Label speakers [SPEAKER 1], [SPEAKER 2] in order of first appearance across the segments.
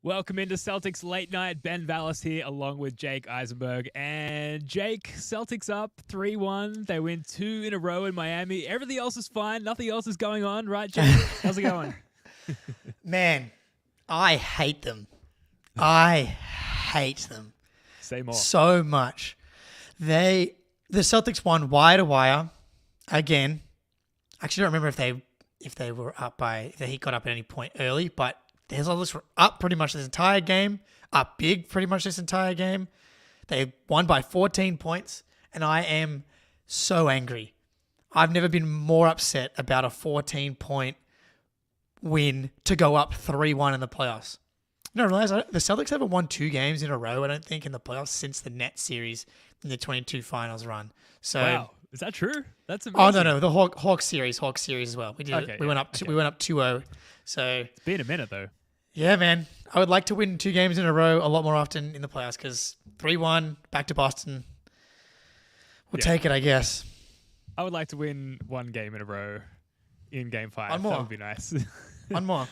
[SPEAKER 1] Welcome into Celtics Late Night. Ben Vallis here along with Jake Eisenberg. And Jake, Celtics up 3-1. They win 2 in a row in Miami. Everything else is fine. Nothing else is going on, right, Jake? How's it going?
[SPEAKER 2] Man, I hate them. I hate them.
[SPEAKER 1] Say more.
[SPEAKER 2] So much. The Celtics won wire to wire again. I actually don't remember if they were up by, if the Heat got up at any point early, but the Celtics were up pretty much this entire game, up big pretty much this entire game. They won by 14 points, and I am so angry. I've never been more upset about a 14-point win to go up 3-1 in the playoffs. You know, I realize the Celtics haven't won 2 games in a row, I don't think, in the playoffs since the Nets series in the 22 finals run. So,
[SPEAKER 1] wow. Is that true? That's amazing.
[SPEAKER 2] Oh, no. The Hawks series as well. We did
[SPEAKER 1] okay,
[SPEAKER 2] it. We went up 2-0. So
[SPEAKER 1] it's been a minute, though.
[SPEAKER 2] Yeah, man. I would like to win 2 games in a row a lot more often in the playoffs because 3-1, back to Boston. We'll take it, I guess.
[SPEAKER 1] I would like to win 1 game in a row in Game 5.
[SPEAKER 2] One more.
[SPEAKER 1] That would be nice.
[SPEAKER 2] One more.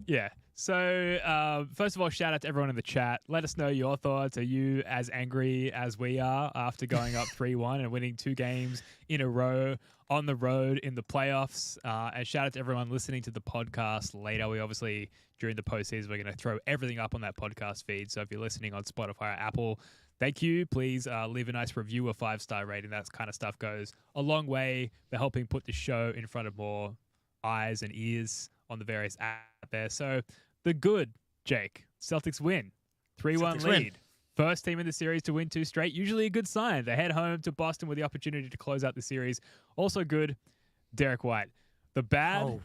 [SPEAKER 1] Yeah. So, first of all, shout out to everyone in the chat. Let us know your thoughts. Are you as angry as we are after going up 3-1 and winning 2 games in a row on the road in the playoffs? And shout out to everyone listening to the podcast later. We obviously, during the postseason, we're going to throw everything up on that podcast feed. So if you're listening on Spotify or Apple, thank you. Please leave a nice review, a 5-star rating. That kind of stuff goes a long way for helping put the show in front of more eyes and ears on the various apps out there. So the good, Jake, Celtics win. 3-1 lead. First team in the series to win 2 straight. Usually a good sign. They head home to Boston with the opportunity to close out the series. Also good, Derrick White. The bad,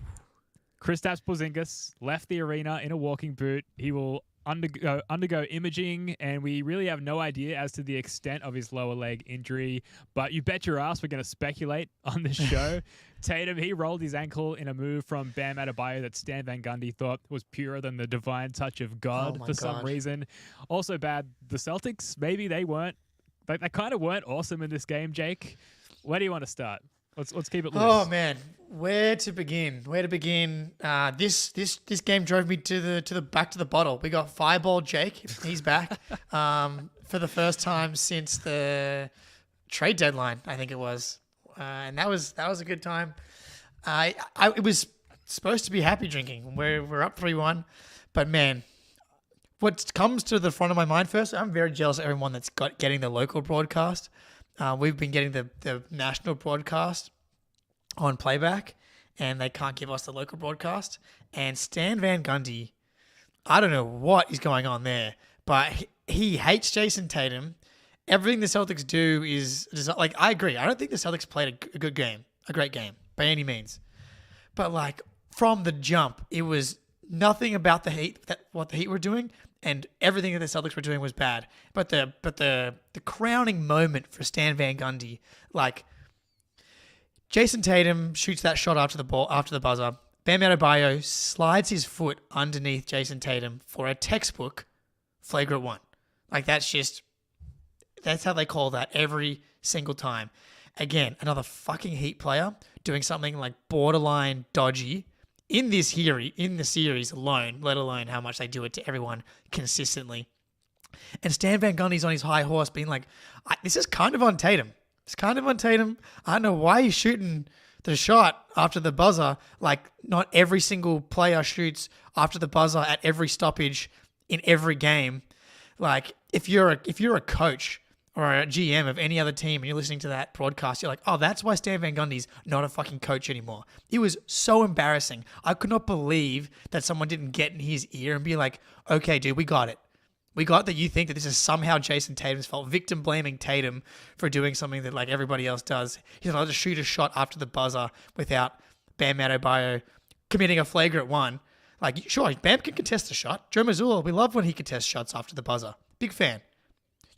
[SPEAKER 1] Kristaps Porzingis left the arena in a walking boot. He will undergo imaging, and we really have no idea as to the extent of his lower leg injury. But you bet your ass we're going to speculate on this show. Tatum, he rolled his ankle in a move from Bam Adebayo that Stan Van Gundy thought was purer than the divine touch of God some reason. Also bad, the Celtics, maybe they kind of weren't awesome in this game, Jake. Where do you want to start? Let's keep it loose.
[SPEAKER 2] Oh man, where to begin? This game drove me to the back to the bottle. We got Fireball Jake. He's back for the first time since the trade deadline, I think it was, and that was a good time. It was supposed to be happy drinking. We're up 3-1, but man, what comes to the front of my mind first, I'm very jealous of everyone that's getting the local broadcast. We've been getting the national broadcast on playback, and they can't give us the local broadcast. And Stan Van Gundy, I don't know what is going on there, but he hates Jason Tatum. Everything the Celtics do is like, I agree. I don't think the Celtics played a good game, a great game by any means. But like from the jump, it was nothing about the Heat, what the Heat were doing, and everything that the Celtics were doing was bad. But the crowning moment for Stan Van Gundy, like Jason Tatum shoots that shot after the buzzer. Bam Adebayo slides his foot underneath Jason Tatum for a textbook flagrant 1. Like that's how they call that every single time. Again, another fucking Heat player doing something like borderline dodgy in the series alone, let alone how much they do it to everyone consistently. And Stan Van Gundy's on his high horse being like, this is kind of on Tatum. It's kind of on Tatum. I don't know why he's shooting the shot after the buzzer. Like, not every single player shoots after the buzzer at every stoppage in every game. Like, if you're a coach or a GM of any other team and you're listening to that broadcast, you're like, oh, that's why Stan Van Gundy's not a fucking coach anymore. It was so embarrassing. I could not believe that someone didn't get in his ear and be like, okay, dude, we got it. We got that you think that this is somehow Jason Tatum's fault. Victim blaming Tatum for doing something that like everybody else does. He's allowed to shoot a shot after the buzzer without Bam Adebayo committing a flagrant 1. Like, sure, Bam can contest a shot. Joe Mazzulla, we love when he contests shots after the buzzer. Big fan.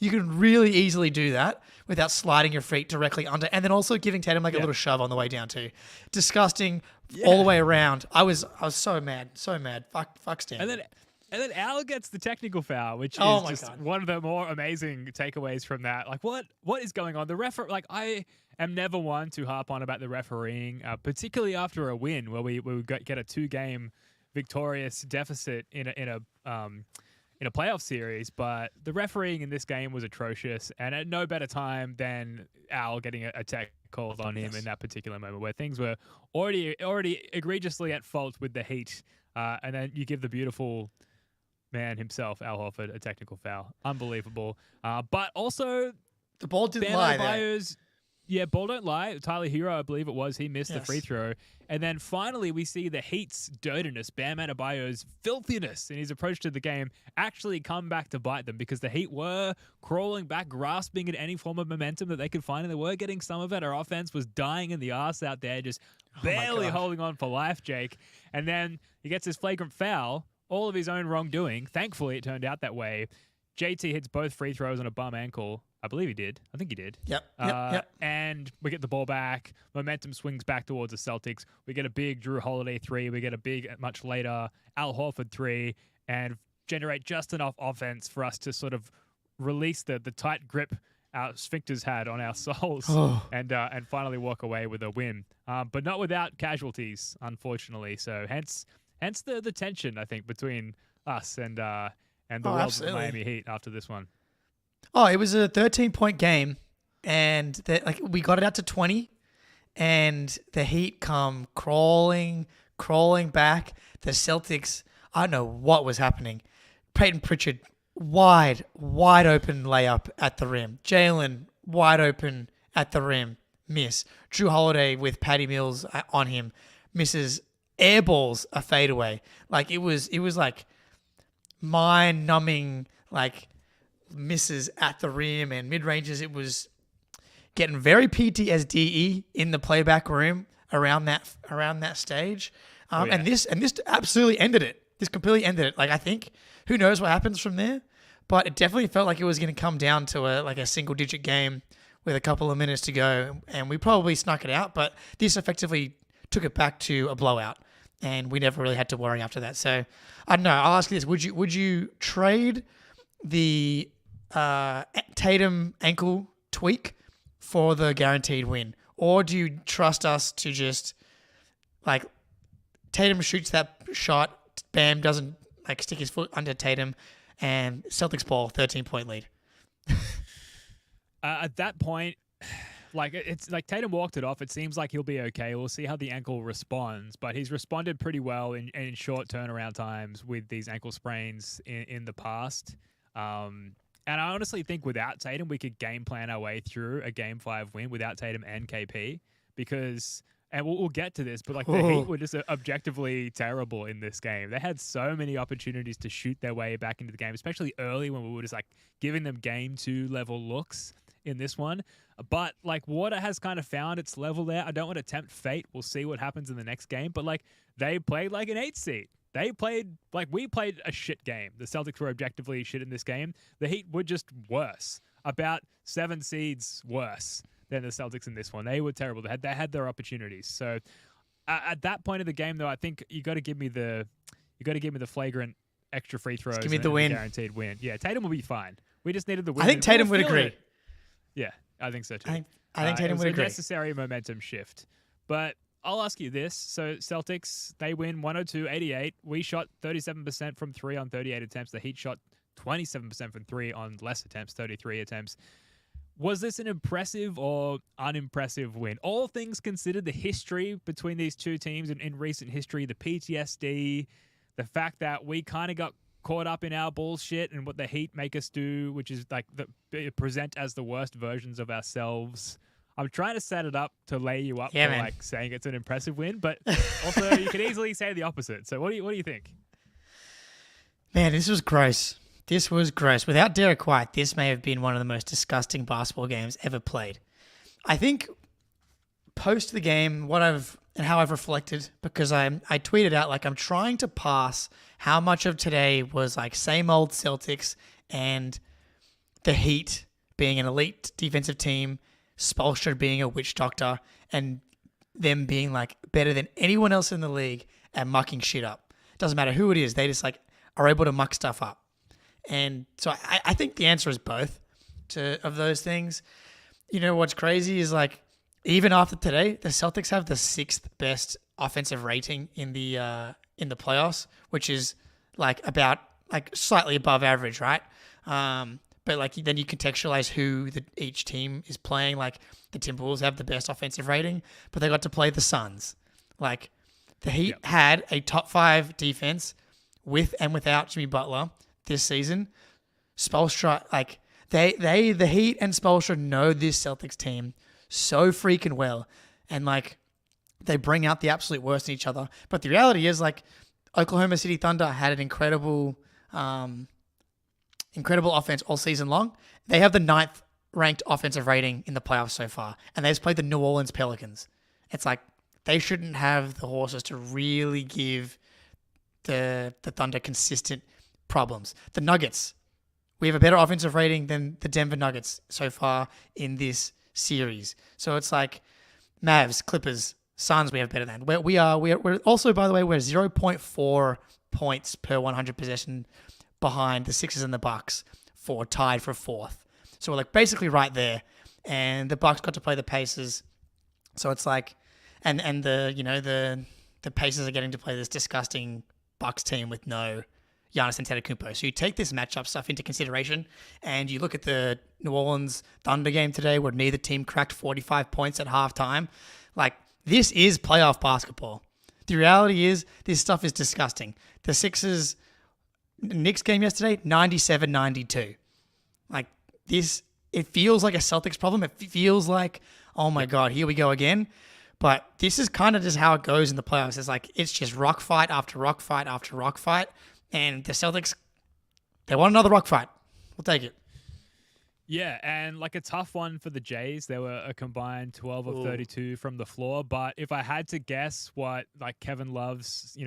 [SPEAKER 2] You can really easily do that without sliding your feet directly under, and then also giving Tatum like a little shove on the way down too. Disgusting all the way around. I was so mad. Fuck Stan.
[SPEAKER 1] And then Al gets the technical foul, which is just one of the more amazing takeaways from that. Like, what is going on? The like, I am never one to harp on about the refereeing, particularly after a win where we get a 2-game victorious deficit in a playoff series. But the refereeing in this game was atrocious, and at no better time than Al getting a tech called on him in that particular moment where things were already egregiously at fault with the Heat, and then you give the beautiful man himself, Al Horford, a technical foul. Unbelievable. But also,
[SPEAKER 2] the ball didn't lie there.
[SPEAKER 1] Yeah, ball don't lie. Tyler Hero, I believe it was, he missed the free throw. And then finally, we see the Heat's dirtiness, Bam Adebayo's filthiness in his approach to the game actually come back to bite them, because the Heat were crawling back, grasping at any form of momentum that they could find, and they were getting some of it. Our offense was dying in the arse out there, just barely holding on for life, Jake. And then he gets his flagrant foul, all of his own wrongdoing. Thankfully, it turned out that way. JT hits both free throws on a bum ankle. I believe he did. I think he did.
[SPEAKER 2] Yep.
[SPEAKER 1] And we get the ball back. Momentum swings back towards the Celtics. We get a big Drew Holiday 3. We get a big, much later, Al Horford 3, and generate just enough offense for us to sort of release the tight grip our sphincters had on our souls and finally walk away with a win. But not without casualties, unfortunately. So hence the tension, I think, between us and the world of Miami Heat after this one.
[SPEAKER 2] Oh, it was a 13-point game, and we got it out to 20, and the Heat come crawling back. The Celtics, I don't know what was happening. Peyton Pritchard, wide open layup at the rim. Jalen, wide open at the rim, miss. Drew Holiday with Patty Mills on him, misses. Airballs a fadeaway. Like, it was like mind-numbing, like, misses at the rim and mid-ranges. It was getting very PTSD in the playback room around that stage. And this absolutely ended it. This completely ended it. Like, I think, who knows what happens from there, but it definitely felt like it was going to come down to a single-digit game with a couple of minutes to go, and we probably snuck it out, but this effectively took it back to a blowout, and we never really had to worry after that. So, I don't know. I'll ask you this. Would you trade the Tatum ankle tweak for the guaranteed win? Or do you trust us to just, like, Tatum shoots that shot, Bam doesn't, like, stick his foot under Tatum, and Celtics ball, 13-point lead?
[SPEAKER 1] At that point, like, it's like Tatum walked it off. It seems like he'll be okay. We'll see how the ankle responds, but he's responded pretty well in short turnaround times with these ankle sprains in the past. And I honestly think without Tatum, we could game plan our way through a Game 5 win without Tatum and KP, because, and we'll get to this, but like the Heat were just objectively terrible in this game. They had so many opportunities to shoot their way back into the game, especially early when we were just like giving them Game 2 level looks in this one. But like water has kind of found its level there. I don't want to tempt fate. We'll see what happens in the next game, but like they played like an 8 seed. They played like we played a shit game. The Celtics were objectively shit in this game. The Heat were just worse, about 7 seeds worse than the Celtics in this one. They were terrible. They had their opportunities. So at that point of the game, though, I think you got to give me the flagrant extra free throws.
[SPEAKER 2] Just give me the win,
[SPEAKER 1] guaranteed win. Yeah, Tatum will be fine. We just needed the win.
[SPEAKER 2] I think Tatum would agree.
[SPEAKER 1] Yeah, I think so too.
[SPEAKER 2] I think Tatum would agree.
[SPEAKER 1] A necessary momentum shift, but I'll ask you this. So Celtics, they win 102-88. We shot 37% from 3 on 38 attempts. The Heat shot 27% from 3 on less attempts, 33 attempts. Was this an impressive or unimpressive win? All things considered, the history between these two teams in recent history, the PTSD, the fact that we kind of got caught up in our bullshit and what the Heat make us do, which is like present as the worst versions of ourselves. I'm trying to set it up to lay you up for like saying it's an impressive win, but also you could easily say the opposite. So what do you think?
[SPEAKER 2] Man, this was gross. This was gross. Without Derrick White, this may have been one of the most disgusting basketball games ever played. I think post the game, how I've reflected, because I tweeted out, like, I'm trying to pass how much of today was like same old Celtics and the Heat being an elite defensive team, Spoelstra being a witch doctor, and them being like better than anyone else in the league at mucking shit up. Doesn't matter who it is, they just like are able to muck stuff up. And so I think the answer is both of those things. You know what's crazy is like even after today, the Celtics have the 6th best offensive rating in the playoffs, which is like about like slightly above average, right? But like then you contextualize who each team is playing. Like the Timberwolves have the best offensive rating, but they got to play the Suns. Like the Heat had a top 5 defense with and without Jimmy Butler this season. Spoelstra, like the Heat and Spoelstra know this Celtics team so freaking well, and like they bring out the absolute worst in each other. But the reality is like Oklahoma City Thunder had an incredible offense all season long. They have the 9th ranked offensive rating in the playoffs so far, and they just played the New Orleans Pelicans. It's like they shouldn't have the horses to really give the Thunder consistent problems. The Nuggets, we have a better offensive rating than the Denver Nuggets so far in this series. So it's like Mavs, Clippers, Suns we have better than. We're also, by the way, we're 0.4 points per 100 possession behind the Sixers and the Bucks tied for 4th. So we're like basically right there. And the Bucks got to play the Pacers. So it's like and the Pacers are getting to play this disgusting Bucks team with no Giannis Antetokounmpo. So you take this matchup stuff into consideration, and you look at the New Orleans Thunder game today where neither team cracked 45 points at halftime. Like, this is playoff basketball. The reality is this stuff is disgusting. The Sixers Knicks game yesterday, 97-92. Like, this, it feels like a Celtics problem. It feels like, oh my God, here we go again. But this is kind of just how it goes in the playoffs. It's like, it's just rock fight after rock fight after rock fight. And the Celtics, they want another rock fight. We'll take it.
[SPEAKER 1] Yeah, and like a tough one for the Jays. They were a combined 12 of 32 from the floor. But if I had to guess what like Kevin Love's,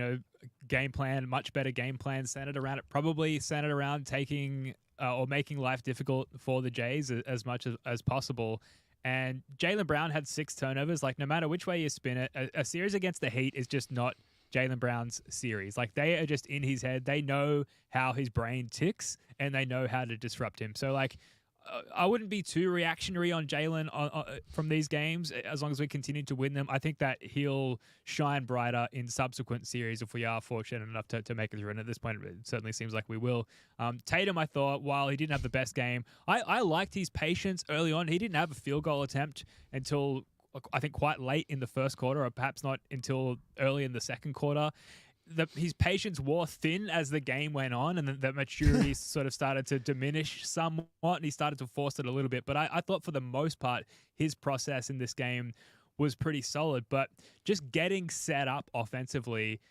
[SPEAKER 1] game plan, much better game plan centered around, it probably centered around taking or making life difficult for the Jays as much as possible. And Jaylen Brown had 6 turnovers. Like, no matter which way you spin it, a series against the Heat is just not Jaylen Brown's series. Like, they are just in his head. They know how his brain ticks, and they know how to disrupt him. So, like, I wouldn't be too reactionary on Jaylen from these games as long as we continue to win them. I think that he'll shine brighter in subsequent series if we are fortunate enough to make it through. And at this point, it certainly seems like we will. Tatum, I thought, while he didn't have the best game, I liked his patience early on. He didn't have a field goal attempt until, I think, quite late in the first quarter, or perhaps not until early in the second quarter. His patience wore thin as the game went on, and the maturity sort of started to diminish somewhat, and he started to force it a little bit. But I thought for the most part, his process in this game was pretty solid. But just getting set up offensively,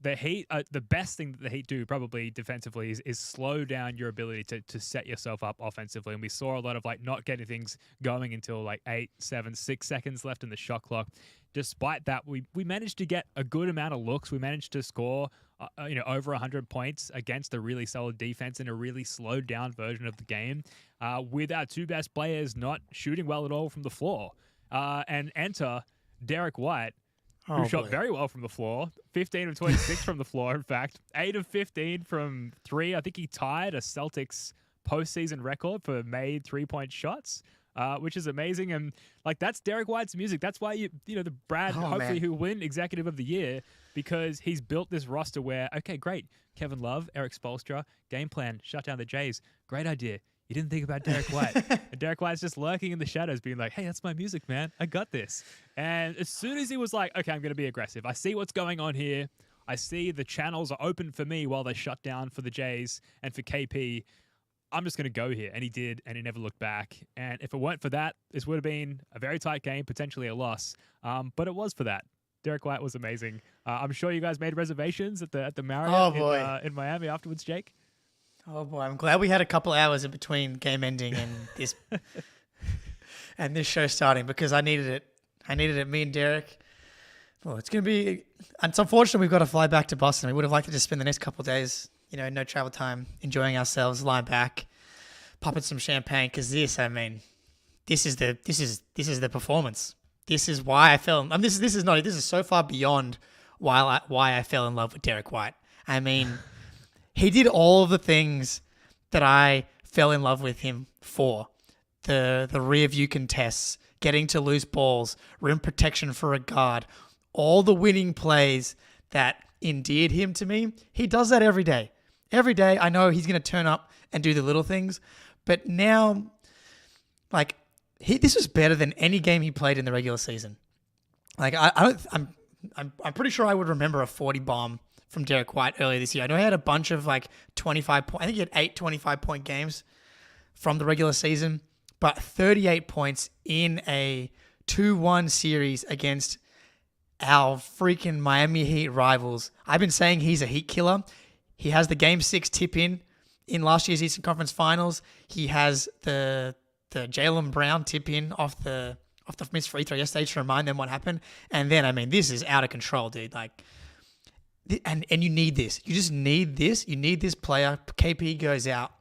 [SPEAKER 1] the Heat, the best thing that the Heat do probably defensively is slow down your ability to set yourself up offensively. And we saw a lot of like not getting things going until like 8, 7, 6 seconds left in the shot clock. Despite that, we managed to get a good amount of looks. We managed to score, over 100 points against a really solid defense in a really slowed down version of the game, with our 2 best players not shooting well at all from the floor. And enter Derrick White, who shot very well from the floor, 15 of 26 from the floor, in fact, 8 of 15 from 3. I think he tied a Celtics postseason record for made 3-point shots. Which is amazing. And like, that's Derrick White's music. That's why the Brad, hopefully, who win Executive of the Year, because he's built this roster where, okay, great. Kevin Love, Eric Spoelstra, game plan, shut down the Jays. Great idea. You didn't think about Derrick White. And Derrick White's just lurking in the shadows being like, hey, that's my music, man. I got this. And as soon as he was like, okay, I'm going to be aggressive. I see what's going on here. I see the channels are open for me while they shut down for the Jays and for KP. I'm just going to go here. And he did, and he never looked back. And if it weren't for that, this would have been a very tight game, potentially a loss. But it was for that. Derrick White was amazing. I'm sure you guys made reservations at the Marriott in Miami afterwards, Jake.
[SPEAKER 2] Oh boy, I'm glad we had a couple hours in between game ending and this and this show starting, because I needed it. Me and Derek. Well, it's unfortunate we've got to fly back to Boston. We would have liked to just spend the next couple of days, no travel time, enjoying ourselves, lying back. popping some champagne because this is the performance. This is why I fell. This is so far beyond why I fell in love with Derrick White. I mean, he did all of the things that I fell in love with him for. The rear view contests, getting to loose balls, rim protection for a guard, all the winning plays that endeared him to me. He does that every day. Every day, I know he's going to turn up and do the little things, but now, like, this was better than any game he played in the regular season. Like, I'm pretty sure I would remember a 40 bomb from Derrick White earlier this year. I know he had a bunch of like 25 point. I think he had 8 25-point games from the regular season, but 38 points in a 2-1 series against our freaking Miami Heat rivals. I've been saying he's a Heat killer. He has the Game 6 tip in last year's Eastern Conference Finals. He has the Jaylen Brown tip in off the missed free throw yesterday to remind them what happened. And then, I mean, this is out of control, dude. Like, and you need this. You just need this. You need this player. KP goes out.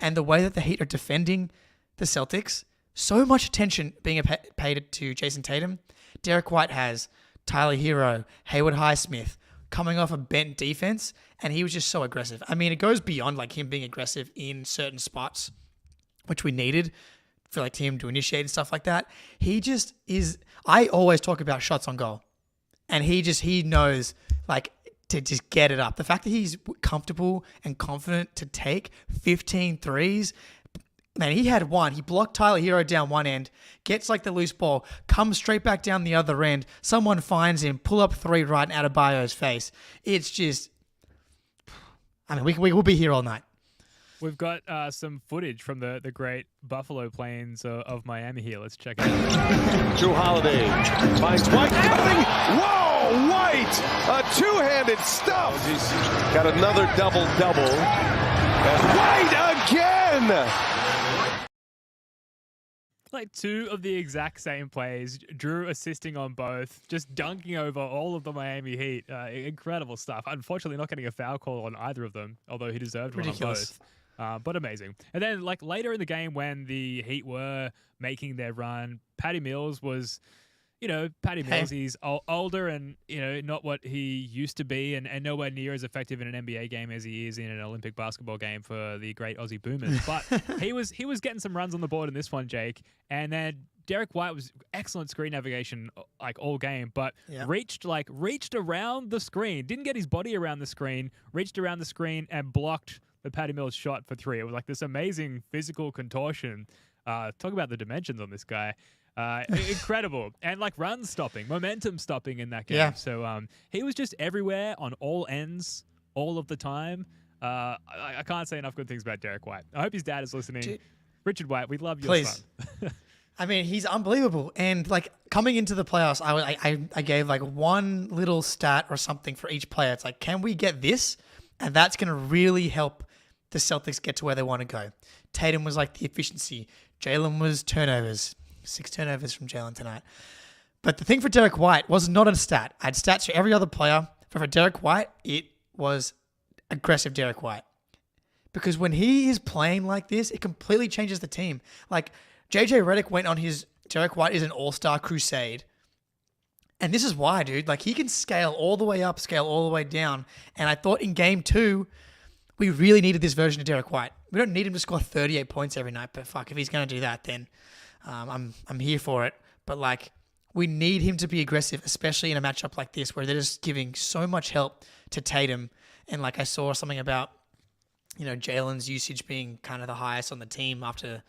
[SPEAKER 2] And the way that the Heat are defending the Celtics, so much attention being paid to Jason Tatum. Derrick White has Tyler Hero, Hayward Highsmith coming off a bent defense, and he was just so aggressive. I mean, it goes beyond like him being aggressive in certain spots, which we needed for like him to initiate and stuff like that. He just is. I always talk about shots on goal, and he knows like to just get it up. The fact that he's comfortable and confident to take 15 threes. Man, he had one. He blocked Tyler Hero down one end, gets like the loose ball, comes straight back down the other end. Someone finds him, pull up three right in Adebayo's face. It's just, I mean, we will be here all night.
[SPEAKER 1] We've got some footage from the great Buffalo Plains of Miami here. Let's check it out.
[SPEAKER 3] Drew Holiday finds White cutting. Whoa, White! A two-handed stuff. Got another double-double. And White again!
[SPEAKER 1] Like two of the exact same plays. Drew assisting on both, just dunking over all of the Miami Heat. Incredible stuff. Unfortunately, not getting a foul call on either of them, although he deserved
[SPEAKER 2] Ridiculous.
[SPEAKER 1] one on both. But amazing. And then, like later in the game, when the Heat were making their run, Patty Mills was, Patty Mills. He's older and not what he used to be, and nowhere near as effective in an NBA game as he is in an Olympic basketball game for the great Aussie Boomers. But he was getting some runs on the board in this one, Jake. And then Derrick White was excellent screen navigation like all game, but reached around the screen, didn't get his body around the screen, reached around the screen and blocked the Patty Mills shot for three. It was like this amazing physical contortion. Talk about the dimensions on this guy. Incredible. And like run stopping, momentum stopping in that game.
[SPEAKER 2] Yeah.
[SPEAKER 1] So he was just everywhere on all ends all of the time. I can't say enough good things about Derrick White. I hope his dad is listening.
[SPEAKER 2] Dude,
[SPEAKER 1] Richard White, we love your
[SPEAKER 2] please.
[SPEAKER 1] son.
[SPEAKER 2] I mean, he's unbelievable. And like coming into the playoffs, I gave like one little stat or something for each player. It's like, can we get this? And that's going to really help the Celtics get to where they want to go. Tatum was like the efficiency. Jaylen was turnovers. 6 turnovers from Jaylen tonight. But the thing for Derrick White was not a stat. I had stats for every other player. But for Derrick White, it was aggressive Derrick White. Because when he is playing like this, it completely changes the team. Like, JJ Redick went on his Derrick White is an all-star crusade. And this is why, dude. Like, he can scale all the way up, scale all the way down. And I thought in game 2, we really needed this version of Derrick White. We don't need him to score 38 points every night, but fuck, if he's going to do that, then I'm here for it. But, like, we need him to be aggressive, especially in a matchup like this where they're just giving so much help to Tatum. And, like, I saw something about, Jaylen's usage being kind of the highest on the team after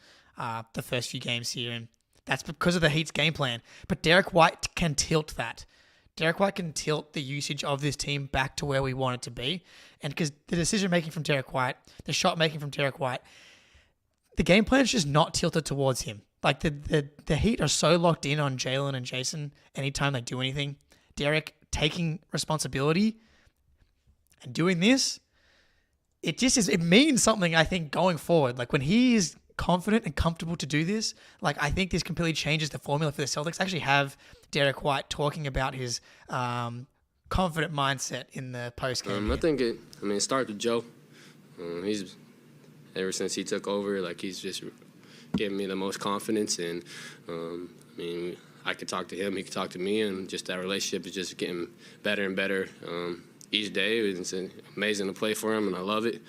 [SPEAKER 2] the first few games here, and that's because of the Heat's game plan. But Derrick White can tilt that. Derrick White can tilt the usage of this team back to where we want it to be. And because the decision-making from Derrick White, the shot-making from Derrick White, the game plan is just not tilted towards him. Like, the Heat are so locked in on Jaylen and Jason anytime they do anything. Derrick taking responsibility and doing this, it means something, I think, going forward. Like, when he is confident and comfortable to do this, like, I think this completely changes the formula for the Celtics. I actually have Derrick White talking about his confident mindset in the postgame.
[SPEAKER 4] I think it started with Joe. ever since he took over, like he's just given me the most confidence. And I mean, I could talk to him, he could talk to me, and just that relationship is just getting better and better each day. It's amazing to play for him, and I love it.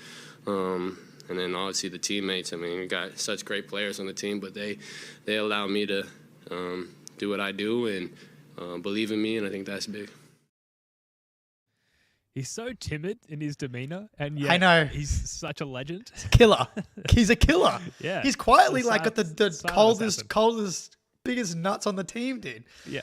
[SPEAKER 4] And then obviously the teammates. I mean, we got such great players on the team, but they allow me to do what I do and believe in me, and I think that's big.
[SPEAKER 1] He's so timid in his demeanor, and yet
[SPEAKER 2] I know.
[SPEAKER 1] he's such a legend.
[SPEAKER 2] Killer. He's a killer.
[SPEAKER 1] Yeah.
[SPEAKER 2] He's quietly
[SPEAKER 1] The
[SPEAKER 2] like got the
[SPEAKER 1] silent assassin.
[SPEAKER 2] coldest, biggest nuts on the team, dude.
[SPEAKER 1] Yeah.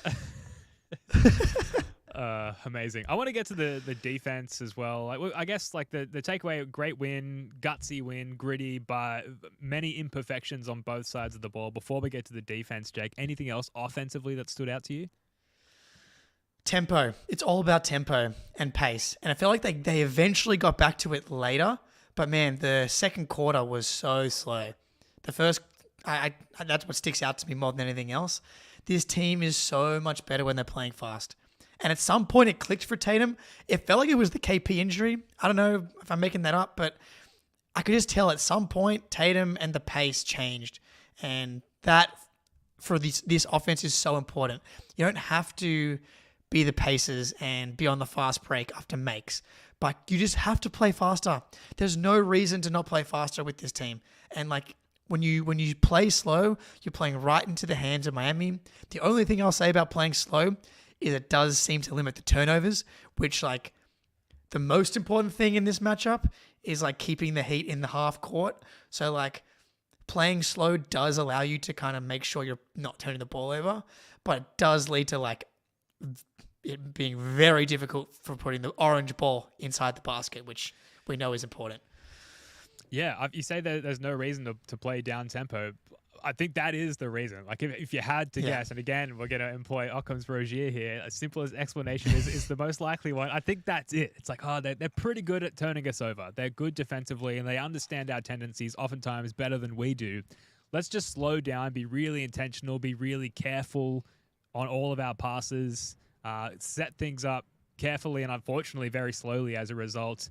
[SPEAKER 1] Amazing. I want to get to the defense as well. Like, I guess like the takeaway, great win, gutsy win, gritty, but many imperfections on both sides of the ball. Before we get to the defense, Jake, anything else offensively that stood out to you?
[SPEAKER 2] Tempo. It's all about tempo and pace. And I feel like they eventually got back to it later. But man, the second quarter was so slow. The first, that's what sticks out to me more than anything else. This team is so much better when they're playing fast. And at some point it clicked for Tatum. It felt like it was the KP injury. I don't know if I'm making that up, but I could just tell at some point Tatum and the pace changed. And that for this offense is so important. You don't have to be the Pacers and be on the fast break after makes, but you just have to play faster. There's no reason to not play faster with this team. And like when you play slow, you're playing right into the hands of Miami. The only thing I'll say about playing slow is it does seem to limit the turnovers, which like the most important thing in this matchup is like keeping the Heat in the half court. So like playing slow does allow you to kind of make sure you're not turning the ball over, but it does lead to like it being very difficult for putting the orange ball inside the basket, which we know is important.
[SPEAKER 1] Yeah, you say that there's no reason to play down tempo. I think that is the reason. Like if you had to guess, and again, we're going to employ Occam's Rozier here, a simplest explanation is the most likely one. I think that's it. It's like, they're pretty good at turning us over. They're good defensively, and they understand our tendencies oftentimes better than we do. Let's just slow down, be really intentional, be really careful on all of our passes, set things up carefully and unfortunately very slowly as a result.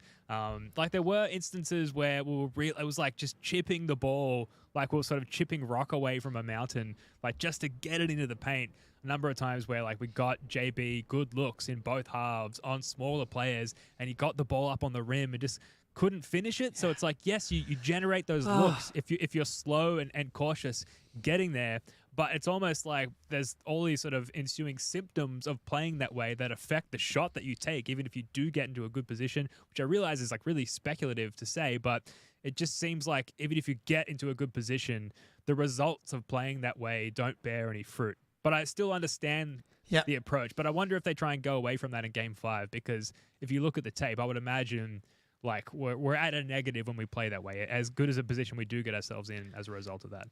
[SPEAKER 1] Like there were instances where it was like just chipping the ball, like we were sort of chipping rock away from a mountain, like just to get it into the paint. A number of times where like we got JB good looks in both halves on smaller players, and he got the ball up on the rim and just couldn't finish it. So it's like, yes, you generate those looks if you're slow and cautious getting there. But it's almost like there's all these sort of ensuing symptoms of playing that way that affect the shot that you take, even if you do get into a good position, which I realize is like really speculative to say, but it just seems like even if you get into a good position, the results of playing that way don't bear any fruit. But I still understand the approach. But I wonder if they try and go away from that in Game 5, because if you look at the tape, I would imagine like we're at a negative when we play that way, as good as a position we do get ourselves in as a result of that.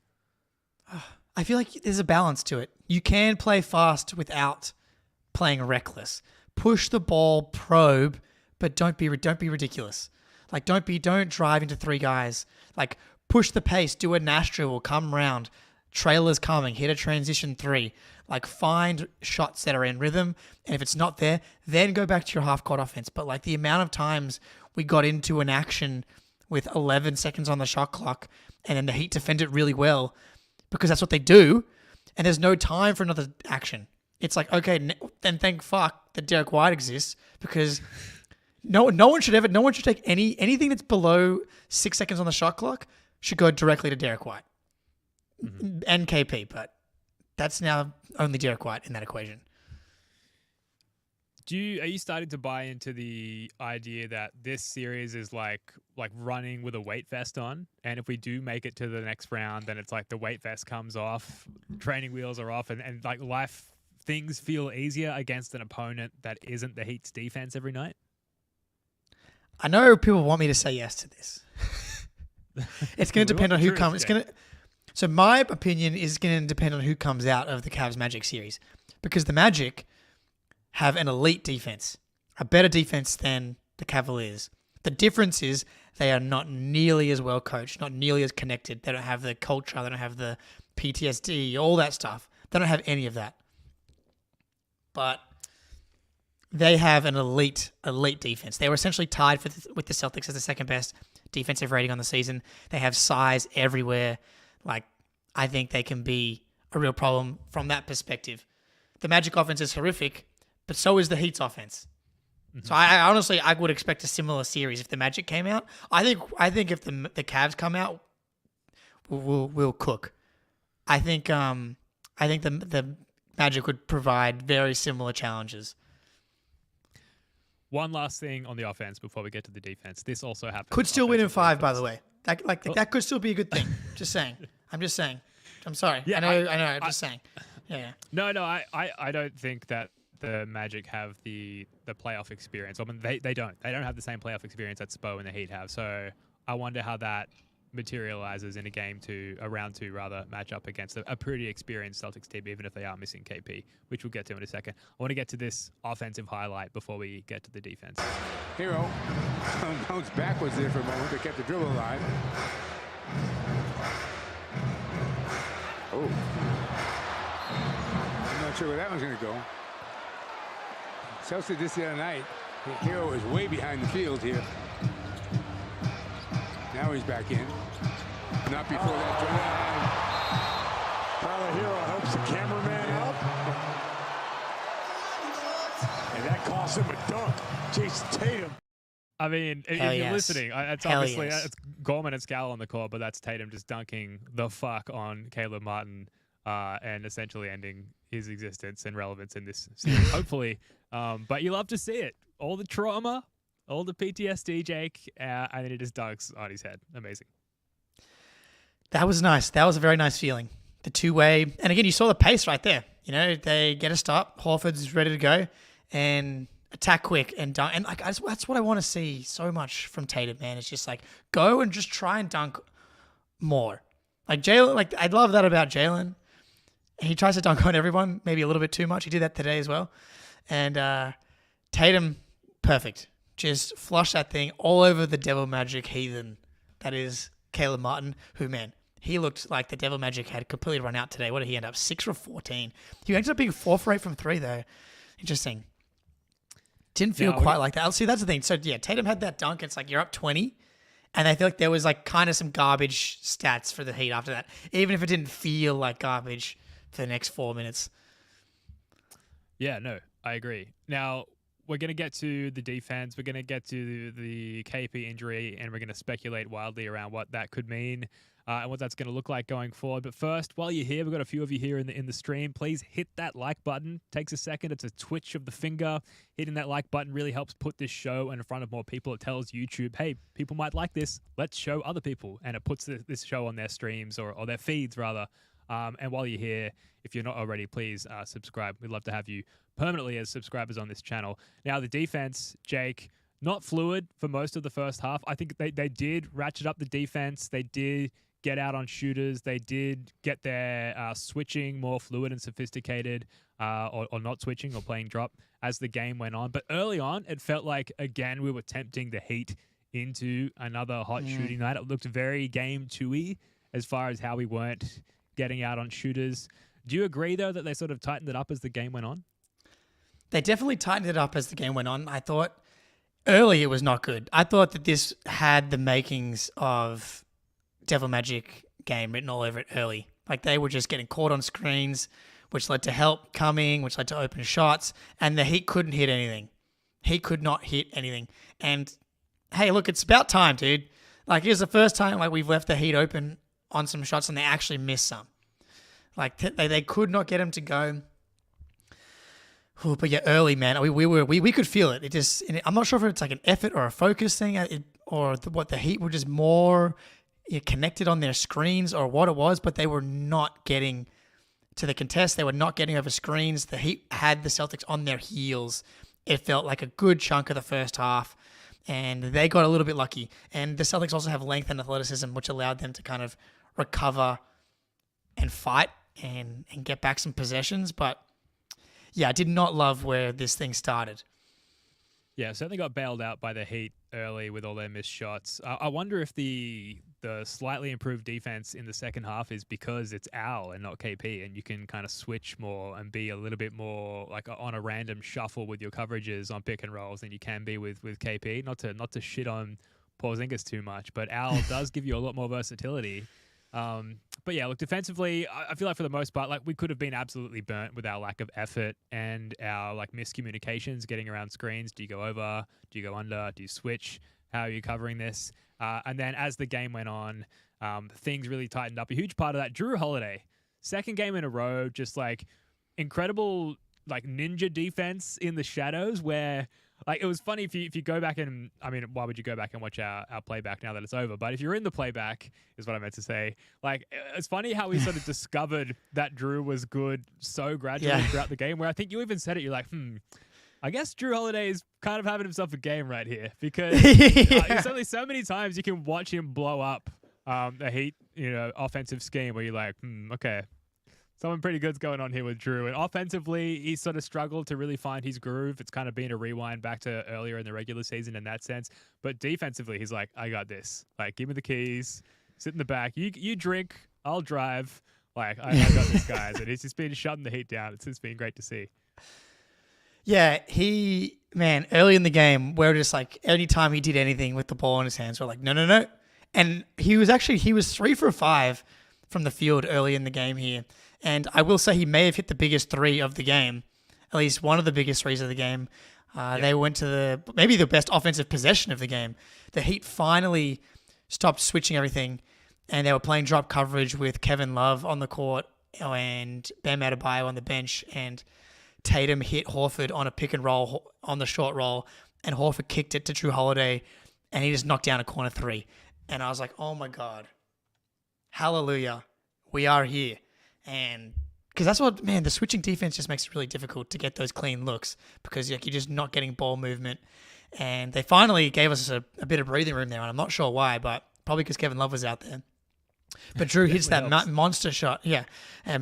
[SPEAKER 2] I feel like there's a balance to it. You can play fast without playing reckless. Push the ball, probe, but don't be ridiculous. Like don't drive into three guys. Like push the pace, do a Nash dribble, come round. Trailers coming, hit a transition three. Like find shots that are in rhythm, and if it's not there, then go back to your half court offense. But like the amount of times we got into an action with 11 seconds on the shot clock, and then the Heat defended really well, because that's what they do, and there's no time for another action. It's like, okay, then thank fuck that Derrick White exists, because no one should take anything that's below 6 seconds on the shot clock should go directly to Derrick White and KP, but that's now only Derrick White in that equation.
[SPEAKER 1] Are you starting to buy into the idea that this series is like running with a weight vest on, and if we do make it to the next round, then it's like the weight vest comes off, training wheels are off, and like things feel easier against an opponent that isn't the Heat's defense every night?
[SPEAKER 2] I know people want me to say yes to this. It's going to depend on who comes. So my opinion is going to depend on who comes out of the Cavs Magic series, because the Magic have an elite defense, a better defense than the Cavaliers. The difference is they are not nearly as well coached, not nearly as connected. They don't have the culture. They don't have the PTSD, all that stuff. They don't have any of that. But they have an elite defense. They were essentially tied with the Celtics as the second best defensive rating on the season. They have size everywhere. Like, I think they can be a real problem from that perspective. The Magic offense is horrific, but so is the Heat's offense. So I honestly, I would expect a similar series if the Magic came out. I think if the Cavs come out, we'll cook. I think the Magic would provide very similar challenges.
[SPEAKER 1] One last thing on the offense before we get to the defense. This also happened.
[SPEAKER 2] Could still win in 5, by the way. That could still be a good thing. Just saying. I'm just saying. I'm sorry.
[SPEAKER 1] Yeah,
[SPEAKER 2] I know. I'm just saying. Yeah.
[SPEAKER 1] No, I don't think that the Magic have the playoff experience. I mean, they don't. They don't have the same playoff experience that Spo and the Heat have. So I wonder how that materializes in a round 2 matchup against a pretty experienced Celtics team, even if they are missing KP, which we'll get to in a second. I want to get to this offensive highlight before we get to the defense.
[SPEAKER 5] Hero bounced backwards there for a moment, but kept the dribble alive. Oh. I'm not sure where that one's going to go. Celtics did this the other night. Hero is way behind the field here. Now he's back in. Not before that drive.
[SPEAKER 6] Tyler Hero helps the cameraman up. And that costs him a dunk. Jason Tatum.
[SPEAKER 1] I mean, if you're listening, it's obviously it's Gorman and Scal on the court, but that's Tatum just dunking the fuck on Caleb Martin and essentially ending his existence and relevance in this series, hopefully. But you love to see it. All the trauma, all the PTSD, Jake, and then he just dunks on his head. Amazing.
[SPEAKER 2] That was nice. That was a very nice feeling. The two-way. And again, you saw the pace right there. You know, they get a stop. Horford's ready to go and attack quick and dunk. And that's what I want to see so much from Tatum, man. It's just like, go and just try and dunk more. Like Jalen, I love that about Jalen. He tries to dunk on everyone, maybe a little bit too much. He did that today as well. And Tatum, perfect. Just flush that thing all over the Devil Magic heathen. That is Caleb Martin, who, man, he looked like the Devil Magic had completely run out today. What did he end up? 6 for 14. He ended up being 4 for 8 from 3, though. Interesting. Didn't feel quite like that. See, that's the thing. So, yeah, Tatum had that dunk. It's like you're up 20. And I feel like there was kind of some garbage stats for the Heat after that, even if it didn't feel like garbage for the next 4 minutes.
[SPEAKER 1] Yeah, no, I agree. Now, we're going to get to the defense. We're going to get to the KP injury, and we're going to speculate wildly around what that could mean and what that's going to look like going forward. But first, while you're here, we've got a few of you here in the stream. Please hit that like button. Takes a second. It's a twitch of the finger. Hitting that like button really helps put this show in front of more people. It tells YouTube, hey, people might like this. Let's show other people. And it puts this show on their streams or their feeds, rather. And while you're here, if you're not already, please subscribe. We'd love to have you permanently as subscribers on this channel. Now, the defense, Jake, not fluid for most of the first half. I think they did ratchet up the defense. They did get out on shooters. They did get their switching more fluid and sophisticated or not switching or playing drop as the game went on. But early on, it felt like, again, we were tempting the Heat into another hot shooting night. It looked very game 2-y as far as how we weren't getting out on shooters. Do you agree, though, that they sort of tightened it up as the game went on?
[SPEAKER 2] They definitely tightened it up as the game went on. I thought early it was not good. I thought that this had the makings of Devil Magic game written all over it early. Like they were just getting caught on screens, which led to help coming, which led to open shots, and the Heat couldn't hit anything. He could not hit anything. And hey, look, it's about time, dude. Like here's the first time we've left the Heat open on some shots and they actually missed some. Like they could not get him to go. Ooh, but yeah, early, man, we could feel it. It just, I'm not sure if it's like an effort or a focus thing, what the Heat were just more connected on their screens or what it was, but they were not getting to the contest. They were not getting over screens. The Heat had the Celtics on their heels. It felt like a good chunk of the first half, and they got a little bit lucky. And the Celtics also have length and athleticism, which allowed them to kind of recover and fight and get back some possessions, but yeah, I did not love where this thing started.
[SPEAKER 1] Yeah, certainly got bailed out by the Heat early with all their missed shots. I wonder if the slightly improved defense in the second half is because it's Al and not KP, and you can kind of switch more and be a little bit more like on a random shuffle with your coverages on pick and rolls than you can be with KP. Not to shit on Porzingis too much, but Al does give you a lot more versatility. But yeah, look, defensively, I feel like for the most part, like we could have been absolutely burnt with our lack of effort and our like miscommunications getting around screens. Do you go over? Do you go under? Do you switch? How are you covering this? And then as the game went on, things really tightened up. A huge part of that, Drew Holiday, second game in a row, just like incredible like ninja defense in the shadows where like it was funny if you go back and I mean, why would you go back and watch our playback now that it's over? But if you're in the playback is what I meant to say. Like it's funny how we sort of discovered that Drew was good so gradually throughout the game where I think you even said it, you're like, I guess Drew Holiday is kind of having himself a game right here because there's only so many times you can watch him blow up a Heat, offensive scheme where you're like, okay, something pretty good's going on here with Drew. And offensively, he sort of struggled to really find his groove. It's kind of been a rewind back to earlier in the regular season in that sense. But defensively, he's like, I got this. Like, give me the keys, sit in the back. You drink, I'll drive. Like, I got this, guys. And he's just been shutting the Heat down. It's been great to see.
[SPEAKER 2] Yeah, early in the game, we're just like, anytime he did anything with the ball in his hands, we're like, no. And he was 3 for 5 from the field early in the game here. And I will say he may have hit the biggest three of the game, at least one of the biggest threes of the game. They went to maybe the best offensive possession of the game. The Heat finally stopped switching everything, and they were playing drop coverage with Kevin Love on the court and Bam Adebayo on the bench, and Tatum hit Horford on a pick and roll on the short roll, and Horford kicked it to Drew Holiday, and he just knocked down a corner three. And I was like, oh my God, hallelujah, we are here. And because that's what, the switching defense just makes it really difficult to get those clean looks because you're just not getting ball movement. And they finally gave us a bit of breathing room there, and I'm not sure why, but probably because Kevin Love was out there. But Drew hits that monster shot. Yeah,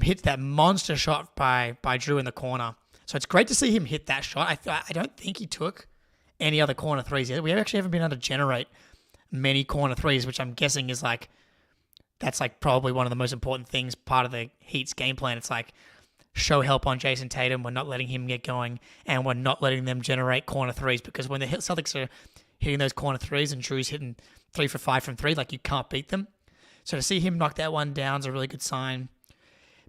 [SPEAKER 2] hits that monster shot by Drew in the corner. So it's great to see him hit that shot. I don't think he took any other corner threes yet. We actually haven't been able to generate many corner threes, which I'm guessing is like, that's like probably one of the most important things, part of the Heat's game plan. It's like show help on Jason Tatum. We're not letting him get going, and we're not letting them generate corner threes because when the Celtics are hitting those corner threes and Drew's hitting 3 for 5 from 3, like you can't beat them. So to see him knock that one down is a really good sign.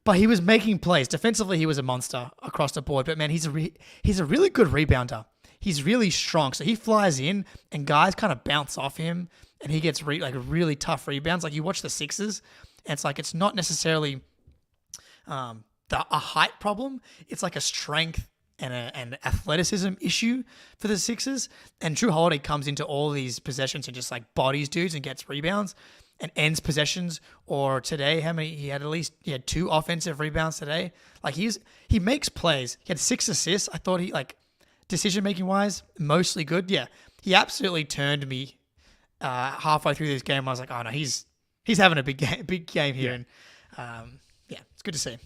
[SPEAKER 2] But he was making plays. Defensively, he was a monster across the board. But man, he's a really good rebounder. He's really strong. So he flies in, and guys kind of bounce off him, and he gets really tough rebounds. Like you watch the Sixers, and it's like it's not necessarily a height problem. It's like a strength and an athleticism issue for the Sixers. And Drew Holiday comes into all these possessions and just like bodies dudes and gets rebounds and ends possessions. Or today, he had 2 offensive rebounds today. Like he makes plays. He had 6 assists. I thought he decision making wise, mostly good. Yeah, he absolutely turned me halfway through this game. I was like, oh no, he's having a big game here, and it's good to see.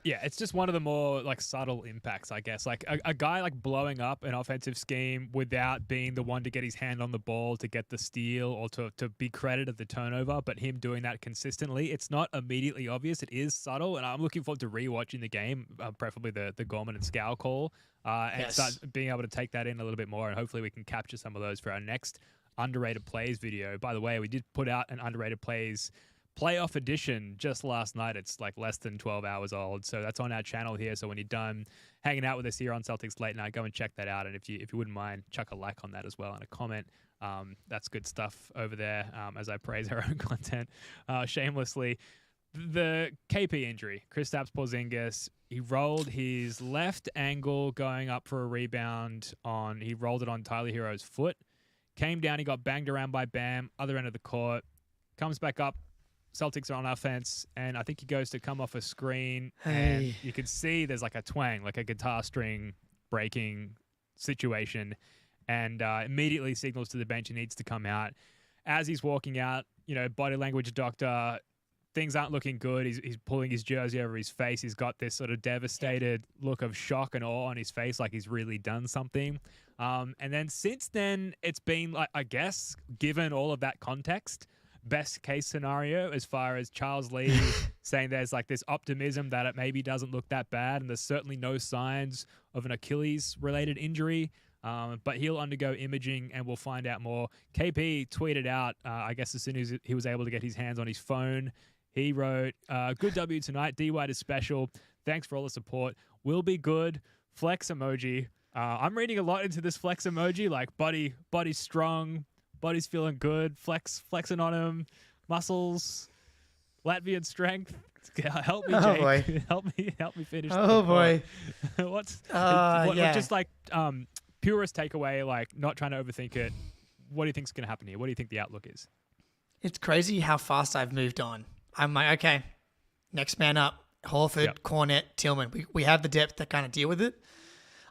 [SPEAKER 1] Yeah, it's just one of the more like subtle impacts, I guess. Like a guy like blowing up an offensive scheme without being the one to get his hand on the ball to get the steal or to be credited of the turnover, but him doing that consistently, it's not immediately obvious. It is subtle, and I'm looking forward to rewatching the game, preferably the Gorman and Scowl call, and start being able to take that in a little bit more, and hopefully we can capture some of those for our next underrated plays video. By the way, we did put out an underrated plays playoff edition just last night. It's like less than 12 hours old, so that's on our channel here. So when you're done hanging out with us here on Celtics Late Night, go and check that out. And if you wouldn't mind, chuck a like on that as well and a comment. That's good stuff over there. As I praise our own content shamelessly. The KP injury, Kristaps Porzingis, he rolled his left ankle going up for a rebound he rolled it on Tyler Hero's foot. Came down, he got banged around by Bam, other end of the court, comes back up. Celtics are on offense, and I think he goes to come off a screen, and you can see there's like a twang, like a guitar string breaking situation, and immediately signals to the bench he needs to come out. As he's walking out, body language doctor, things aren't looking good. He's pulling his jersey over his face. He's got this sort of devastated look of shock and awe on his face, like he's really done something. And then since then, it's been, like, I guess, given all of that context, best case scenario as far as Charles Lee saying there's like this optimism that it maybe doesn't look that bad, and there's certainly no signs of an Achilles related injury. but he'll undergo imaging and we'll find out more. KP tweeted out, I guess as soon as he was able to get his hands on his phone, he wrote, good W tonight. D White is special. Thanks for all the support. We'll be good. Flex emoji. I'm reading a lot into this flex emoji, like body's strong, body's feeling good, flexing on him, muscles, Latvian strength. Help me, Jake.
[SPEAKER 2] Oh boy.
[SPEAKER 1] help me finish.
[SPEAKER 2] Oh boy.
[SPEAKER 1] What,
[SPEAKER 2] yeah.
[SPEAKER 1] just like purest takeaway, like not trying to overthink it. What do you think's going to happen here? What do you think the outlook is?
[SPEAKER 2] It's crazy how fast I've moved on. I'm like, okay, next man up. Horford, Cornet, Tillman. We have the depth to kind of deal with it.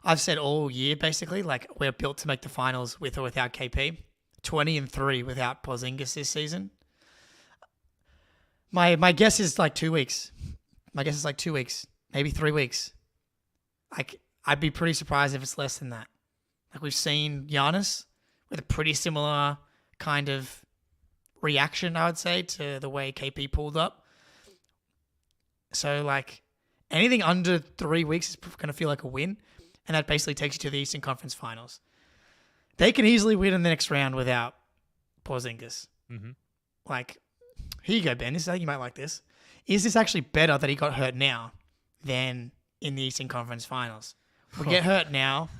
[SPEAKER 2] I've said all year, basically, like we're built to make the finals with or without KP. 20-3 without Porzingis this season. My guess is like 2 weeks. My guess is like 2 weeks, maybe 3 weeks. I'd be pretty surprised if it's less than that. Like we've seen Giannis with a pretty similar kind of reaction, I would say, to the way KP pulled up. So like anything under 3 weeks is going to feel like a win. And that basically takes you to the Eastern Conference Finals. They can easily win in the next round without Porzingis.
[SPEAKER 1] Mm-hmm.
[SPEAKER 2] Like, here you go, Ben. I think you might like this. Is this actually better that he got hurt now than in the Eastern Conference Finals? We get hurt now.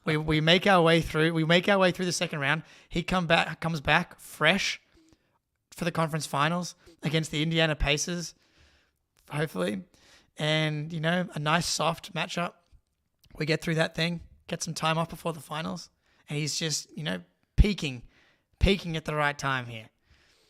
[SPEAKER 2] We make our way through. We make our way through the second round. He comes back fresh for the conference finals against the Indiana Pacers, hopefully, and a nice soft matchup. We get through that thing, get some time off before the finals, and he's just peaking at the right time here.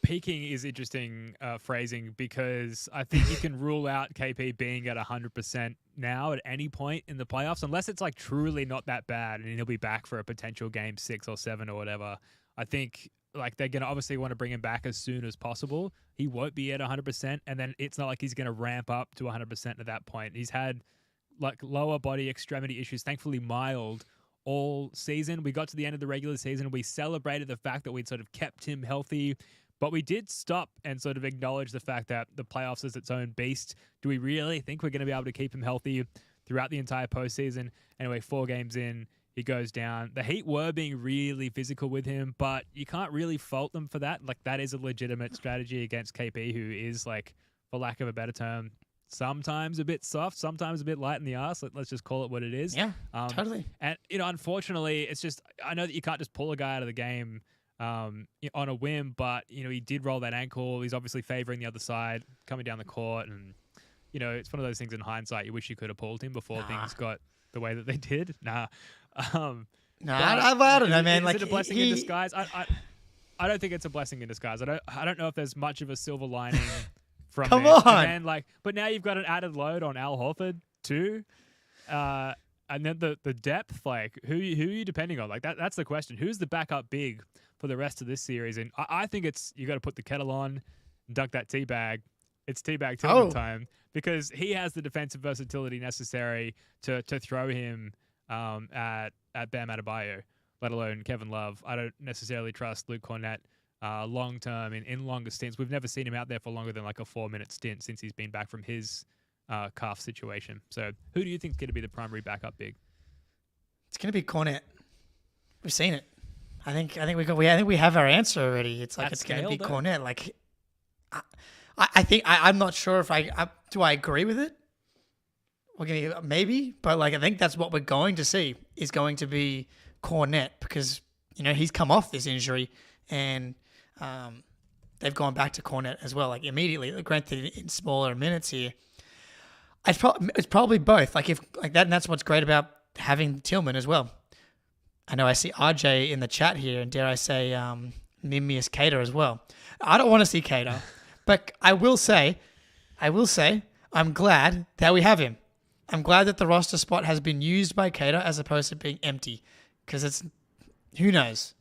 [SPEAKER 1] Peaking is interesting phrasing because I think you can rule out KP being at 100% now at any point in the playoffs, unless it's like truly not that bad and he'll be back for a potential game 6 or 7 or whatever. I think like they're going to obviously want to bring him back as soon as possible. He won't be at 100%, and then it's not like he's going to ramp up to 100% at that point. He's had like lower body extremity issues, thankfully mild, all season. We got to the end of the regular season and we celebrated the fact that we'd sort of kept him healthy. But we did stop and sort of acknowledge the fact that the playoffs is its own beast. Do we really think we're going to be able to keep him healthy throughout the entire postseason? Anyway, 4 games in, he goes down. The Heat were being really physical with him, but you can't really fault them for that. Like, that is a legitimate strategy against KP, who is, like, for lack of a better term, sometimes a bit soft, sometimes a bit light in the arse. Let's just call it what it is.
[SPEAKER 2] Yeah, totally.
[SPEAKER 1] And, unfortunately, it's just, I know that you can't just pull a guy out of the game on a whim, but he did roll that ankle. He's obviously favoring the other side coming down the court, and it's one of those things in hindsight you wish you could have pulled him before things got the way that they did. I don't know, man. Is it a blessing in disguise? I don't think it's a blessing in disguise. I don't know if there's much of a silver lining from
[SPEAKER 2] Come
[SPEAKER 1] there.
[SPEAKER 2] on.
[SPEAKER 1] And but now you've got an added load on Al Horford too. And then the depth, like who are you depending on? Like that's the question. Who's the backup big for the rest of this series? And I think it's you got to put the kettle on and duck that tea bag. It's teabag Tillman time because he has the defensive versatility necessary to throw him at Bam Adebayo, let alone Kevin Love. I don't necessarily trust Luke Cornett long term in longer stints. We've never seen him out there for longer than like a 4-minute stint since he's been back from his calf situation. So who do you think is going to be the primary backup big?
[SPEAKER 2] It's going to be Cornett. We've seen it. I think we have our answer already. It's like
[SPEAKER 1] At
[SPEAKER 2] it's going to
[SPEAKER 1] scale,
[SPEAKER 2] be
[SPEAKER 1] though?
[SPEAKER 2] Cornett. Like I think I'm not sure if I agree with it. We're gonna maybe, but like I think that's what we're going to see is going to be Cornett because he's come off this injury and they've gone back to Cornett as well, like immediately. Granted, in smaller minutes here. It's probably both. Like if like that, and that's what's great about having Tillman as well. I know I see RJ in the chat here, and dare I say, Mimius Cater as well. I don't want to see Cater, but I will say, I'm glad that we have him. I'm glad that the roster spot has been used by Cater as opposed to being empty, because it's who knows,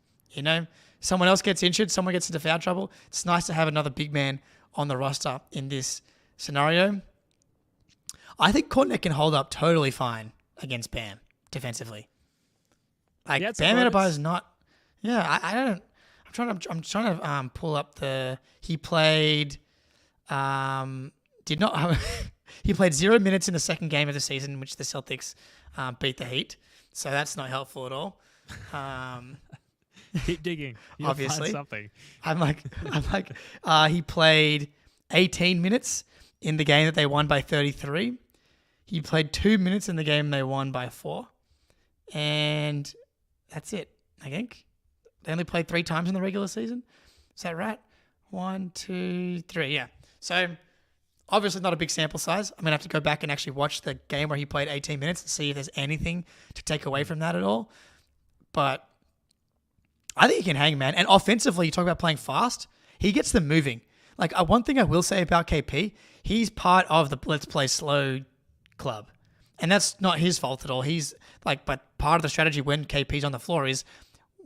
[SPEAKER 2] someone else gets injured, someone gets into foul trouble. It's nice to have another big man on the roster in this scenario. I think Cornett can hold up totally fine against Bam defensively. Like Bam Adebayo is not. Yeah, I don't. I'm trying to pull up he played. Did not. He played 0 minutes in the second game of the season, in which the Celtics beat the Heat. So that's not helpful at all.
[SPEAKER 1] Keep digging. You'll
[SPEAKER 2] Obviously.
[SPEAKER 1] find something.
[SPEAKER 2] I'm like, he played 18 minutes in the game that they won by 33. He played 2 minutes in the game they won by 4. And that's it, I think. They only played 3 times in the regular season. Is that right? 1, 2, 3. Yeah. So obviously not a big sample size. I'm going to have to go back and actually watch the game where he played 18 minutes and see if there's anything to take away from that at all. But I think he can hang, man. And offensively, you talk about playing fast. He gets them moving. Like, one thing I will say about KP, he's part of the let's play slow club. And that's not his fault at all. He's like, but part of the strategy when KP's on the floor is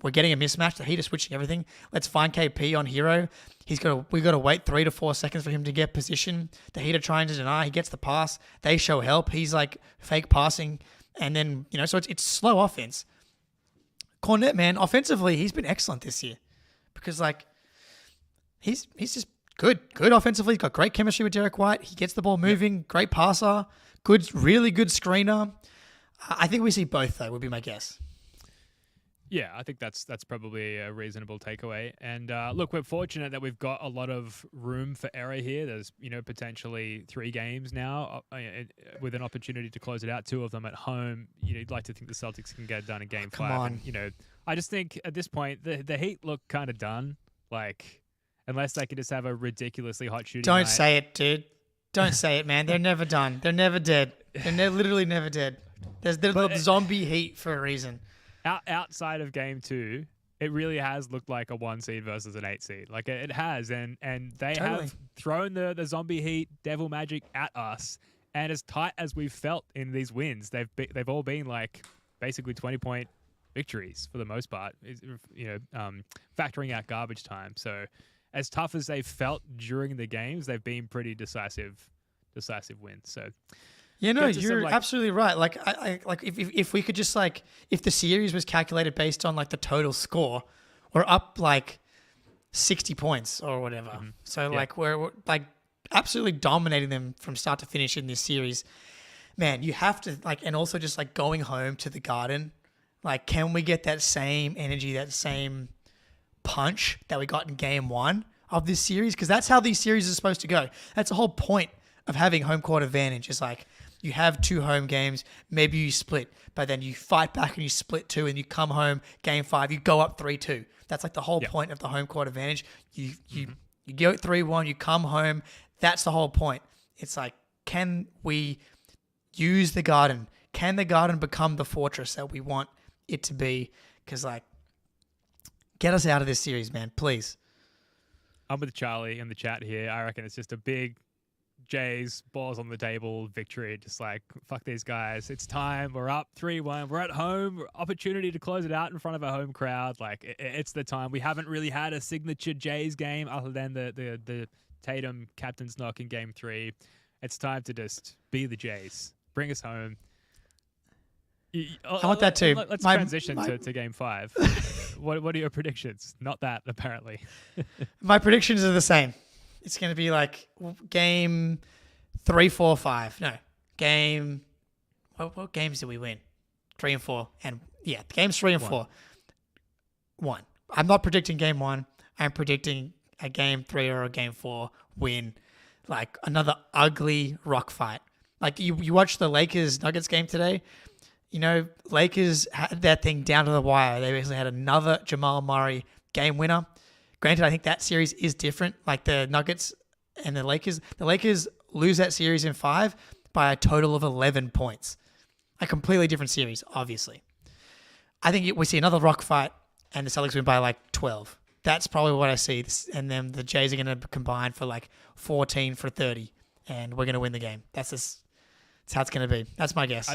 [SPEAKER 2] we're getting a mismatch. The Heat are switching everything. Let's find KP on hero. We got to wait 3 to 4 seconds for him to get position. The Heat are trying to deny. He gets the pass. They show help. He's like fake passing. And then, so it's slow offense. Cornet, man, offensively, he's been excellent this year because like he's just good offensively. He's got great chemistry with Derrick White. He gets the ball moving, great passer, really good screener. I think we see both though, would be my guess.
[SPEAKER 1] Yeah, I think that's probably a reasonable takeaway. And look, we're fortunate that we've got a lot of room for error here. There's potentially 3 games now with an opportunity to close it out. 2 of them at home. You'd like to think the Celtics can get it done in Game 5.
[SPEAKER 2] Come on.
[SPEAKER 1] And, I just think at this point the Heat look kind of done. Like, unless they can just have a ridiculously hot shooting
[SPEAKER 2] Don't
[SPEAKER 1] night.
[SPEAKER 2] say it, dude. Don't say it, man. They're never done. They're never dead. They're literally never dead. They're the zombie Heat for a reason.
[SPEAKER 1] Outside of Game 2, it really has looked like a 1 seed versus an 8 seed. Like it has, and they have thrown the zombie Heat devil magic at us. And as tight as we've felt in these wins, they've all been like basically 20-point victories for the most part. Factoring out garbage time. So as tough as they've felt during the games, they've been pretty decisive wins. So.
[SPEAKER 2] Yeah, no, you're absolutely right. Like, I if we could just if the series was calculated based on like the total score, we're up like 60 points or whatever. Mm-hmm. So we're like absolutely dominating them from start to finish in this series. Man, you have to and also just going home to the Garden. Like, can we get that same energy, that same punch that we got in Game 1 of this series? Because that's how these series are supposed to go. That's the whole point of having home court advantage. Is you have 2 home games, maybe you split, but then you fight back and you split 2 and you come home Game 5, you go up 3-2. That's the whole point of the home court advantage. You go 3-1, you come home. That's the whole point. It's can we use the Garden? Can the Garden become the fortress that we want it to be? Because get us out of this series, man, please.
[SPEAKER 1] I'm with Charlie in the chat here. I reckon it's just a big Jays, balls on the table, victory. Just fuck these guys. It's time. We're up 3-1. We're at home. Opportunity to close it out in front of a home crowd. It's the time. We haven't really had a signature Jays game other than the Tatum captain's knock in Game 3. It's time to just be the Jays. Bring us home.
[SPEAKER 2] I want that too.
[SPEAKER 1] Let's transition to Game 5. What are your predictions? Not that, apparently.
[SPEAKER 2] My predictions are the same. It's going to be Game 3, 4, 5. No, Game... What games did we win? 3 and 4. And yeah, games 3 and 4. 1. I'm not predicting Game 1. I'm predicting a Game 3 or a Game 4 win. Another ugly rock fight. You watch the Lakers-Nuggets game today. Lakers had that thing down to the wire. They basically had another Jamal Murray game winner. Granted, I think that series is different. The Nuggets and the Lakers lose that series in 5 by a total of 11 points. A completely different series, obviously. I think we see another rock fight and the Celtics win by 12. That's probably what I see. And then the Jays are going to combine for 14 for 30. And we're going to win the game. That's how it's going to be. That's my guess.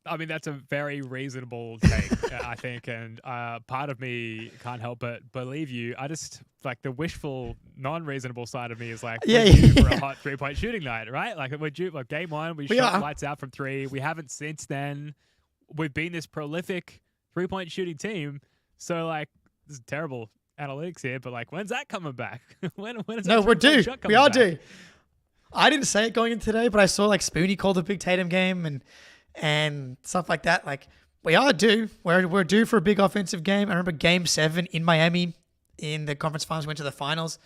[SPEAKER 1] I mean, that's a very reasonable take, I think. And part of me can't help but believe you. I just, the wishful, non-reasonable side of me is we're due for a hot 3-point shooting night, right? We're due, Game 1, we shot lights out from 3. We haven't since then. We've been this prolific 3-point shooting team. So, this is terrible analytics here, but, when's that coming back? when is
[SPEAKER 2] No, we're due. We are
[SPEAKER 1] back?
[SPEAKER 2] due. I didn't say it going in today, but I saw, Spoonie called a big Tatum game and stuff like that. We are due. We're due for a big offensive game. I remember Game 7 in Miami in the conference finals. Went to the finals.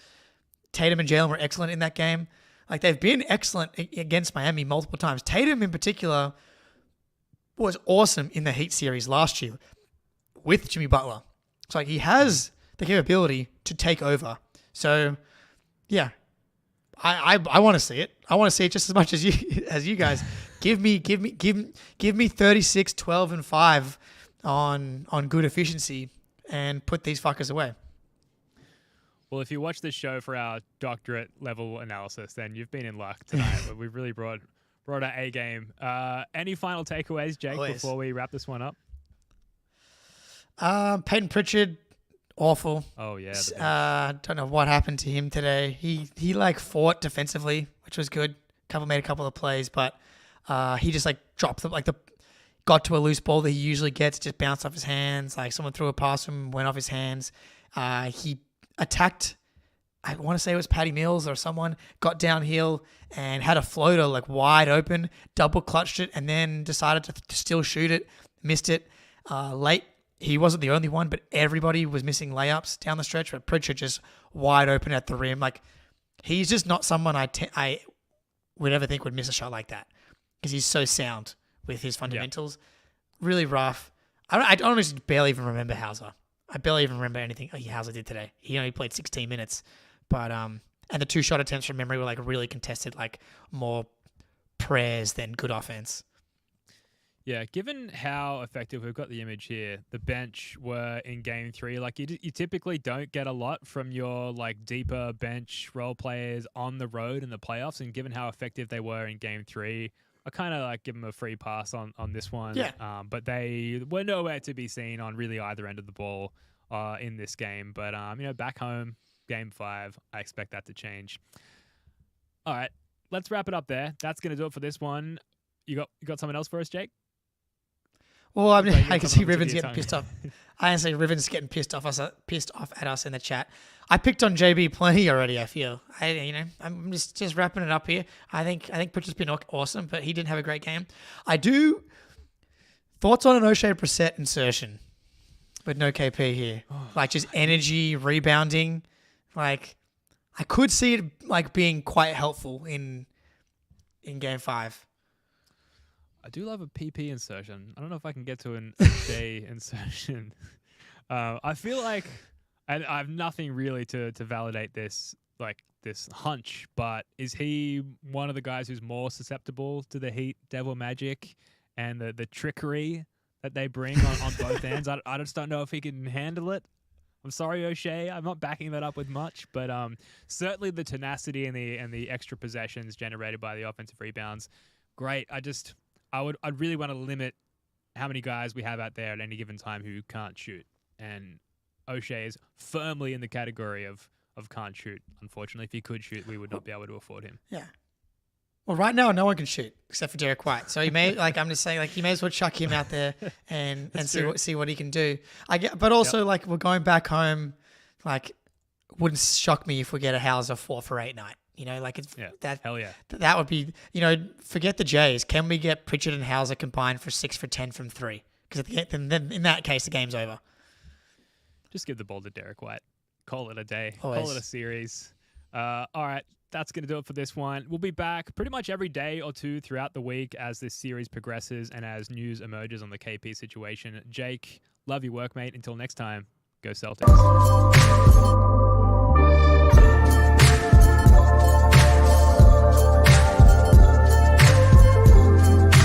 [SPEAKER 2] Tatum and Jalen were excellent in that game. Like, they've been excellent against Miami multiple times. Tatum in particular was awesome in the Heat series last year with Jimmy Butler. So, like, he has the capability to take over. So, yeah, I want to see it. I want to see it just as much as you guys. Give me 36, 12, and 5 on good efficiency and put these fuckers away.
[SPEAKER 1] Well, if you watch this show for our doctorate level analysis, then you've been in luck tonight. We've really brought our A game. Any final takeaways, Jake, before we wrap this one up?
[SPEAKER 2] Peyton Pritchard, awful.
[SPEAKER 1] Oh yeah.
[SPEAKER 2] Don't know what happened to him today. He like fought defensively, which was good. Made a couple of plays, but he just like dropped them, got to a loose ball that he usually gets, just bounced off his hands. Like, someone threw a pass from him, went off his hands. He attacked, I want to say it was Patty Mills or someone, got downhill and had a floater like wide open, double clutched it, and then decided to still shoot it, missed it late. He wasn't the only one, but everybody was missing layups down the stretch. But Pritchard just wide open at the rim. Like, he's just not someone I would ever think would miss a shot like that, because he's so sound with his fundamentals. Yeah. Really rough. I honestly barely even remember Hauser. I barely even remember anything Hauser did today. He only played 16 minutes. But and the 2 shot attempts from memory were like really contested, like more prayers than good offense.
[SPEAKER 1] Yeah, given how effective, we've got the image here, the bench were in Game 3. Like, you typically don't get a lot from your like deeper bench role players on the road in the playoffs, and given how effective they were in Game 3, I kind of like give them a free pass on this one.
[SPEAKER 2] Yeah.
[SPEAKER 1] But they were nowhere to be seen on really either end of the ball in this game. But back home, Game 5, I expect that to change. All right, let's wrap it up there. That's going to do it for this one. You got something else for us, Jake?
[SPEAKER 2] Well, I can see Riven's getting pissed off. I can see Riven's getting pissed off at us in the chat. I picked on JB plenty already. I feel I'm just wrapping it up here. I think Pritchard's been awesome, but he didn't have a great game. I do thoughts on an O'Shea Brissett insertion, but no KP here. Like, just energy, rebounding. Like, I could see it like being quite helpful in Game 5.
[SPEAKER 1] I do love a PP insertion. I don't know if I can get to an O'Shea insertion. I feel like I have nothing really to validate this hunch, but is he one of the guys who's more susceptible to the Heat Devil Magic and the trickery that they bring on both ends? I just don't know if he can handle it. I'm sorry, O'Shea. I'm not backing that up with much, but certainly the tenacity and the extra possessions generated by the offensive rebounds, great. I'd really want to limit how many guys we have out there at any given time who can't shoot. And O'Shea is firmly in the category of can't shoot. Unfortunately, if he could shoot, we would not be able to afford him.
[SPEAKER 2] Yeah. Well, right now, no one can shoot except for Derrick White. So he may, I'm just saying, you may as well chuck him out there and see what he can do. But also, we're going back home. Wouldn't shock me if we get a Hauser 4 for 8 night.
[SPEAKER 1] Hell yeah.
[SPEAKER 2] That would be, forget the Jays. Can we get Pritchard and Hauser combined for 6 for 10 from 3? Because then in that case, the game's over.
[SPEAKER 1] Just give the ball to Derrick White. Call it a day.
[SPEAKER 2] Always.
[SPEAKER 1] Call it a series. All right. That's going to do it for this one. We'll be back pretty much every day or two throughout the week as this series progresses and as news emerges on the KP situation. Jake, love your work, mate. Until next time, go Celtics.